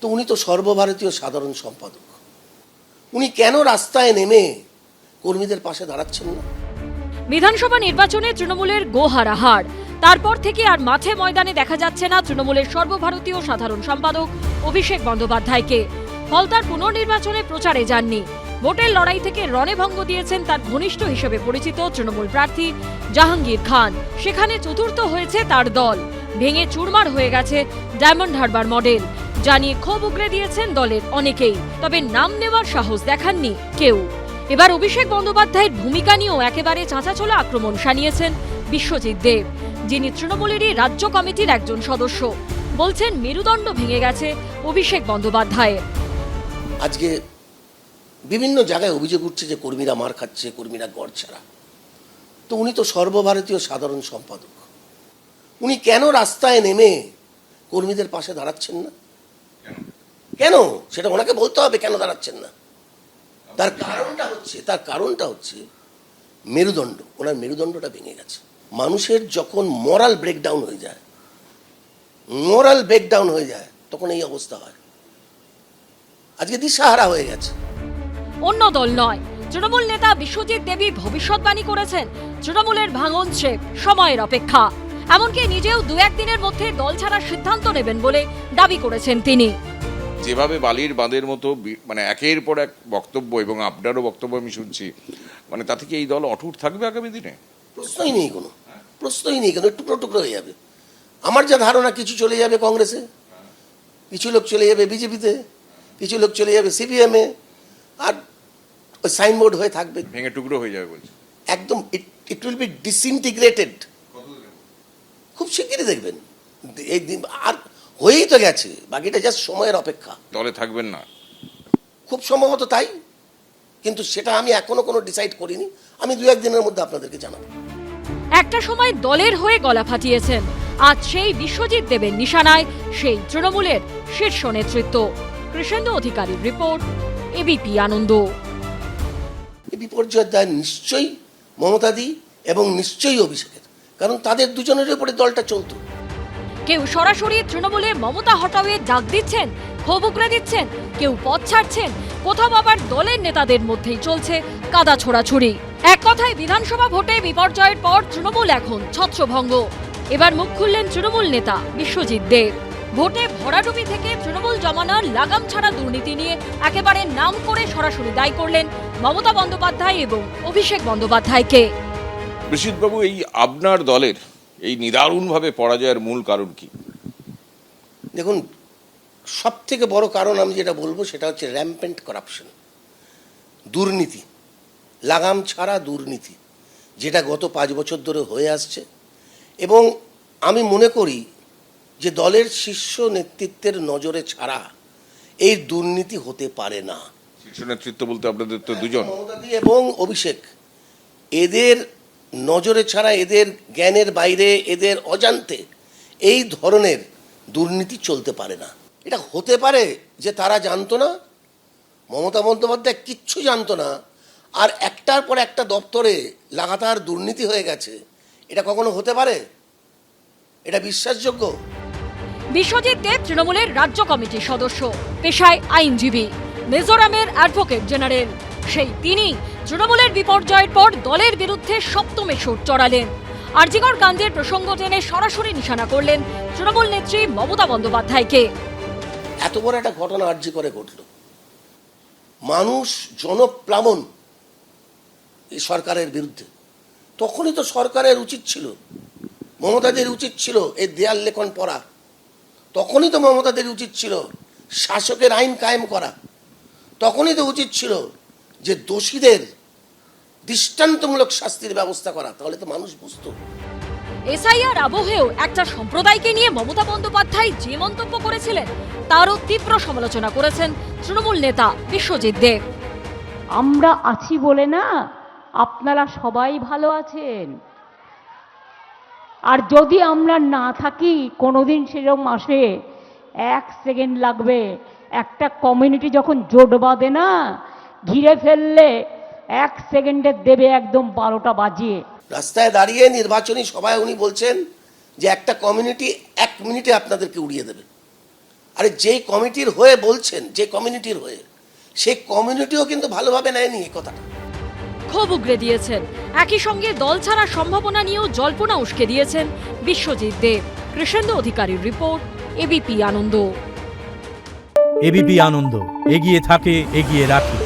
তো উনি তো সর্বভারতীয় সাধারণ সম্পাদক, উনি কেন রাস্তায় নেমে কর্মীদের পাশে দাঁড়াচ্ছেন না? বিধানসভা নির্বাচনে তৃণমূলের গোহারাহার, তারপর থেকে আর মাঠে ময়দানে দেখা যাচ্ছে না তৃণমূলের সর্বভারতীয় সাধারণ সম্পাদক অভিষেক বন্দ্যোপাধ্যায়কে। ফলতার পুনর্নির্বাচনে প্রচারে যাননি। ভোটের লড়াই থেকে রণভঙ্গ দিয়েছেন তার ঘনিষ্ঠ হিসেবে পরিচিত তৃণমূল প্রার্থী জাহাঙ্গীর খান। সেখানে চতুর্থ হয়েছে তার দল। ভেঙে চুরমার হয়ে গেছে ডায়মন্ড হারবার মডেল, জানিয়ে ক্ষোভ উগরে দিয়েছেন দলের অনেকেই। তবে নাম নেওয়ার সাহস দেখাননি কেউ। এবার অভিষেক বন্দ্যোপাধ্যায়ের ভূমিকা নিয়েও একেবারে চাঁচাছোলা আক্রমণ শানিয়েছেন বিশ্বজিৎ দেব, যিনি তৃণমূলেরই রাজ্য কমিটির একজন সদস্য। বলছেন মেরুদণ্ড ভেঙে গেছে অভিষেক বন্দ্যোপাধ্যায়ের। আজকে বিভিন্ন জায়গায় অভিযোগ উঠছে যে কর্মীরা মার খাচ্ছে, কর্মীরা গড়ছাড়া। তো উনি তো সর্বভারতীয় সাধারণ সম্পাদক, উনি কেন রাস্তায় নেমে কর্মীদের পাশে দাঁড়াচ্ছেন না? কেন সেটা ওনাকে বলতে হবে, কেন দাঁড়াচ্ছেন না। তার কারণটা হচ্ছে মেরুদণ্ড, ওনার মেরুদণ্ডটা ভেঙে গেছে। মানুষের যখন মোরাল ব্রেকডাউন হয়ে যায় তখন এই অবস্থা হয়। আজকে দিশাহারা হয়ে গেছে। অন্য দল নয়, তৃণমূল নেতা বিশ্বজিৎ দেবী ভবিষ্যৎবাণী করেছেন তৃণমূলের ভাঙন শেপ সময়ের অপেক্ষা। এমনকি নিজেও দু একদিনের মধ্যে দল ছাড়ার সিদ্ধান্ত নেবেন বলে দাবি করেছেন তিনি। যেভাবে বালির বাঁধের মতো মানে একের পর এক বক্তব্য, এবং আপনারও বক্তব্য আমি শুনছি, মানে তা থেকে এই দল অটুট থাকবে আগামী দিনে? প্রশ্নই নেই, টুকরো টুকরো হয়ে যাবে। আমার যা ধারণা, কিছু চলে যাবে কংগ্রেসে, কিছু লোক চলে যাবে বিজেপিতে, কিছু লোক চলে যাবে সিপিএমে, আর ওই সাইনবোর্ড হয়ে থাকবে, ভেঙে টুকরো হয়ে যাবে বলছে। একদম ইট উইল বি ডিসইন্টিগ্রেটেড। খুব শিগগিরই দেখবেন। এই দিন আর হয়েই তো গেছে, বাকিটা জাস্ট সময়ের অপেক্ষা। দলে থাকবেন না? খুব সম্ভবত তাই, কিন্তু সেটা আমি এখনো কোনো ডিসাইড করিনি। আমি দু একদিনের মধ্যে আপনাদেরকে জানাবো। একটা সময় দলের হয়ে গলা ফাটিয়েছেন, আজ সেই বিশ্বজিৎ দেবের নিশানায় সেই তৃণমূলের শীর্ষ নেতৃত্ব। কৃষ্ণেন্দু অধিকারীর রিপোর্ট, এবিপি আনন্দ। এই বিপর্যয়ের দায় নিশ্চয়ই মমতাদি এবং নিশ্চয়ই অভিষেকের, কারণ তাদের দুজনের উপরে দলটা চলত। কেউ সরাসরি তৃণমূলে মমতা হটাওয়ে ডাক দিচ্ছেন, ক্ষোভ উগরে দিচ্ছেন, কেউ পথ ছাড়ছেন, কোথাও আবার দলের নেতাদের মধ্যেই চলছে কাদা ছোড়াছুড়ি। এক কথায় বিধানসভা ভোটে বিপর্যয়ের পর তৃণমূল এখন ছত্রভঙ্গ। এবার মুখ খুললেন তৃণমূল নেতা বিশ্বজিৎ দেব। ভোটে ভরাডুবি থেকে তৃণমূল জমানার লাগাম ছাড়া দুর্নীতি নিয়ে একেবারে নাম করে সরাসরি দায়ী করলেন মমতা বন্দ্যোপাধ্যায় এবং অভিষেক বন্দ্যোপাধ্যায়কে। বিশ্বজিৎবাবু, এই আপনার দলের এই নিদারুণভাবে পরাজয়ের মূল কারণ কি? দেখুন, সব থেকে বড় কারণ আমি যেটা বলবো সেটা হচ্ছে র্যাম্পেন্ট করাপশন, দুর্নীতি, লাগাম ছাড়া দুর্নীতি, যেটা গত 5 বছর ধরে হয়ে আসছে। এবং আমি মনে করি যে দলের শীর্ষ নেতৃত্বের নজরে ছাড়া এই দুর্নীতি হতে পারে না। শীর্ষ নেতৃত্ব বলতে আপনাদের তো দুজন, মমতাদি এবং অভিষেক, এদের নজরে ছাড়া, এদের জ্ঞানের বাইরে, এদের অজান্তে এই ধরনের দুর্নীতি চলতে পারে না। এটা হতে পারে যে তারা জানতো না, মমতা বন্দ্যোপাধ্যায় কিচ্ছু জানতো না, আর একটার পর একটা দপ্তরে লাগাতার দুর্নীতি হয়ে গেছে। এটা কখনো হতে পারে? এটা বিশ্বাসযোগ্য? বিশ্বজিৎ দেব তৃণমূলের রাজ্য কমিটির সদস্য, পেশায় আইনজীবী, মিজোরামের অ্যাডভোকেট জেনারেল। সেই তিনি তৃণমূলের বিপর্যয়ের পর দলের বিরুদ্ধে সপ্তমে সুর চড়ালেন। আরজিকর কাণ্ডের প্রসঙ্গ টেনে সরাসরি নিশানা করলেন তৃণমূল নেত্রী মমতা বন্দ্যোপাধ্যায়কে। এত বড় একটা ঘটনা আরজিকরে ঘটল, মানুষ জনপ্লাবন এই সরকারের বিরুদ্ধে। তখনই তো সরকারের উচিত ছিল, মমতাদের উচিত ছিল এই দেয়াল লেখন পড়া। তখনই তো মমতাদের উচিত ছিল শাসকের আইন কায়েম করা। তখনই তো উচিত ছিল যে দোষীদের দৃষ্টান্তমূলক শাস্তির ব্যবস্থা করা। তাহলে তো মানুষ বুঝতো। এসআইআর আবহেও একটা সম্প্রদায়কে নিয়ে মমতা বন্দ্যোপাধ্যায় যে মন্তব্য করেছিলেন তারও তীব্র সমালোচনা করেছেন তৃণমূল নেতা বিশ্বজিৎ দেব। আমরা আছি বলে না আপনারা সবাই ভালো আছেন, আর যদি আমরা না থাকি কোনোদিন সেরকম আসে 1 সেকেন্ড লাগবে। একটা কমিউনিটি যখন জোট বাঁধে না, ঘিরে ফেললে 1 সেকেন্ডে দেবে একদম 12টা বাজিয়ে। রাস্তায় দাঁড়িয়ে নির্বাচনী সভায় উনি বলছেন যে একটা কমিউনিটি 1 মিনিটে আপনাদেরকে উড়িয়ে দেবে। আরে যেই কমিটির হয়ে বলছেন, যে কমিউনিটির হয়ে, সেই কমিউনিটিও কিন্তু ভালোভাবে নেয়নি এই কথাটা। ক্ষোভ উগরে দিয়েছেন। একই সঙ্গে দল ছাড়ার সম্ভাবনা নিয়েও জল্পনা উস্কে দিয়েছেন বিশ্বজিৎ দেব। কৃষ্ণেন্দু অধিকারীর রিপোর্ট, এবিপি আনন্দ। এবিপি আনন্দ, এগিয়ে থাকে, এগিয়ে রাখে।